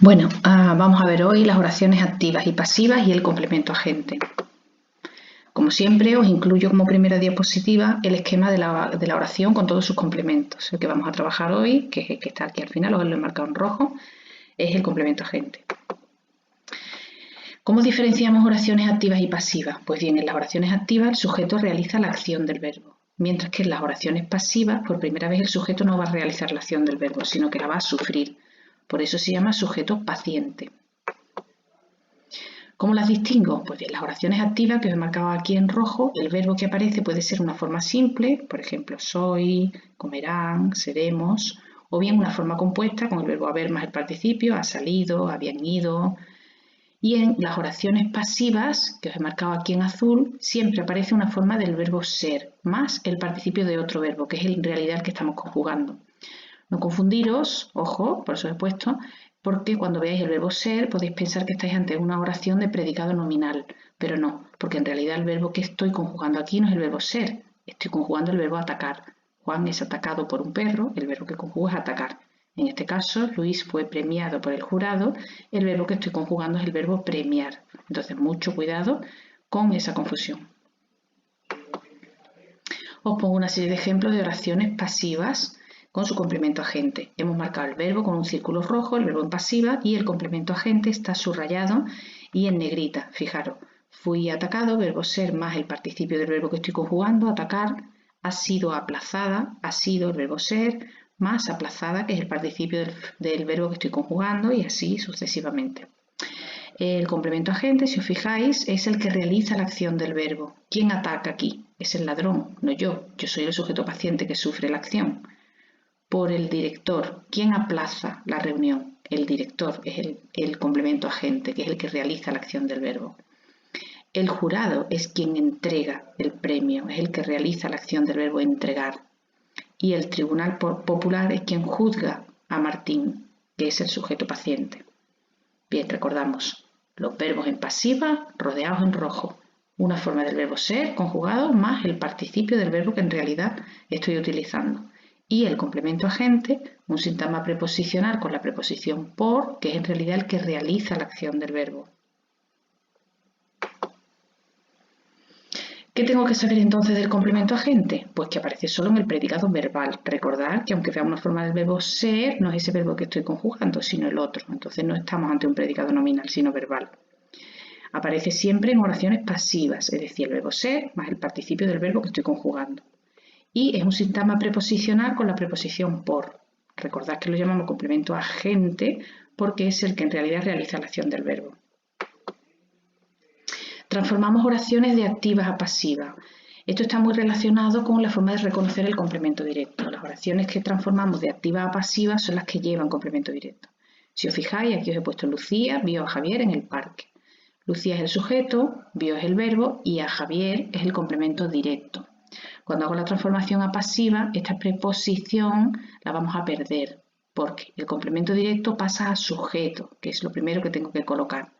Bueno, vamos a ver hoy las oraciones activas y pasivas y el complemento agente. Como siempre, os incluyo como primera diapositiva el esquema de la oración con todos sus complementos. El que vamos a trabajar hoy, que es el que está aquí al final, os lo he marcado en rojo, es el complemento agente. ¿Cómo diferenciamos oraciones activas y pasivas? Pues bien, en las oraciones activas el sujeto realiza la acción del verbo, mientras que en las oraciones pasivas, por primera vez el sujeto no va a realizar la acción del verbo, sino que la va a sufrir. Por eso se llama sujeto paciente. ¿Cómo las distingo? Pues bien, las oraciones activas que os he marcado aquí en rojo, el verbo que aparece puede ser una forma simple, por ejemplo, soy, comerán, seremos, o bien una forma compuesta con el verbo haber más el participio, ha salido, habían ido. Y en las oraciones pasivas, que os he marcado aquí en azul, siempre aparece una forma del verbo ser, más el participio de otro verbo, que es en realidad el que estamos conjugando. No confundiros, ojo, por eso he puesto, porque cuando veáis el verbo ser podéis pensar que estáis ante una oración de predicado nominal, pero no, porque en realidad el verbo que estoy conjugando aquí no es el verbo ser, estoy conjugando el verbo atacar. Juan es atacado por un perro, el verbo que conjugo es atacar. En este caso, Luis fue premiado por el jurado, el verbo que estoy conjugando es el verbo premiar. Entonces, mucho cuidado con esa confusión. Os pongo una serie de ejemplos de oraciones pasivas con su complemento agente. Hemos marcado el verbo con un círculo rojo, el verbo en pasiva, y el complemento agente está subrayado y en negrita. Fijaros, fui atacado, verbo ser más el participio del verbo que estoy conjugando, atacar, ha sido aplazada, ha sido el verbo ser, más aplazada, que es el participio del verbo que estoy conjugando, y así sucesivamente. El complemento agente, si os fijáis, es el que realiza la acción del verbo. ¿Quién ataca aquí? Es el ladrón, no yo. Yo soy el sujeto paciente que sufre la acción. Por el director. ¿Quién aplaza la reunión? El director es el complemento agente, que es el que realiza la acción del verbo. El jurado es quien entrega el premio, es el que realiza la acción del verbo entregar. Y el tribunal popular es quien juzga a Martín, que es el sujeto paciente. Bien, recordamos los verbos en pasiva rodeados en rojo. Una forma del verbo ser conjugado más el participio del verbo que en realidad estoy utilizando. Y el complemento agente, un sintagma preposicional con la preposición por, que es en realidad el que realiza la acción del verbo. ¿Qué tengo que saber entonces del complemento agente? Pues que aparece solo en el predicado verbal. Recordad que aunque vea una forma del verbo ser, no es ese verbo que estoy conjugando, sino el otro. Entonces no estamos ante un predicado nominal, sino verbal. Aparece siempre en oraciones pasivas, es decir, el verbo ser más el participio del verbo que estoy conjugando. Y es un sintagma preposicional con la preposición por. Recordad que lo llamamos complemento agente porque es el que en realidad realiza la acción del verbo. Transformamos oraciones de activas a pasivas. Esto está muy relacionado con la forma de reconocer el complemento directo. Las oraciones que transformamos de activas a pasivas son las que llevan complemento directo. Si os fijáis, aquí os he puesto Lucía vio a Javier en el parque. Lucía es el sujeto, vio es el verbo y a Javier es el complemento directo. Cuando hago la transformación a pasiva, esta preposición la vamos a perder porque el complemento directo pasa a sujeto, que es lo primero que tengo que colocar.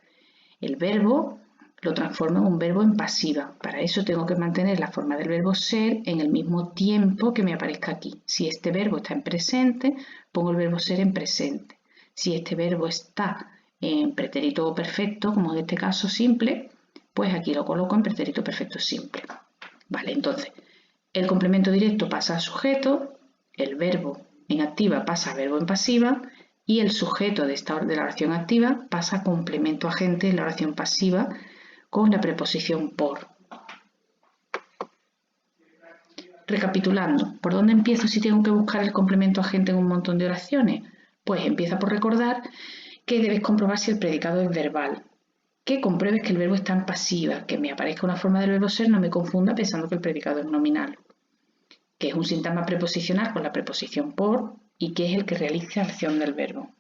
El verbo lo transformo en un verbo en pasiva. Para eso tengo que mantener la forma del verbo ser en el mismo tiempo que me aparezca aquí. Si este verbo está en presente, pongo el verbo ser en presente. Si este verbo está en pretérito perfecto, como en este caso simple, pues aquí lo coloco en pretérito perfecto simple. Vale, entonces, el complemento directo pasa a sujeto, el verbo en activa pasa a verbo en pasiva y el sujeto de la oración activa pasa a complemento agente en la oración pasiva con la preposición por. Recapitulando, ¿por dónde empiezo si tengo que buscar el complemento agente en un montón de oraciones? Pues empieza por recordar que debes comprobar si el predicado es verbal, que compruebes que el verbo está en pasiva, que me aparezca una forma del verbo ser, no me confunda pensando que el predicado es nominal, que es un sintagma preposicional con la preposición por y que es el que realiza la acción del verbo.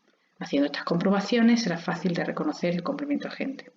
Haciendo estas comprobaciones será fácil de reconocer el complemento agente.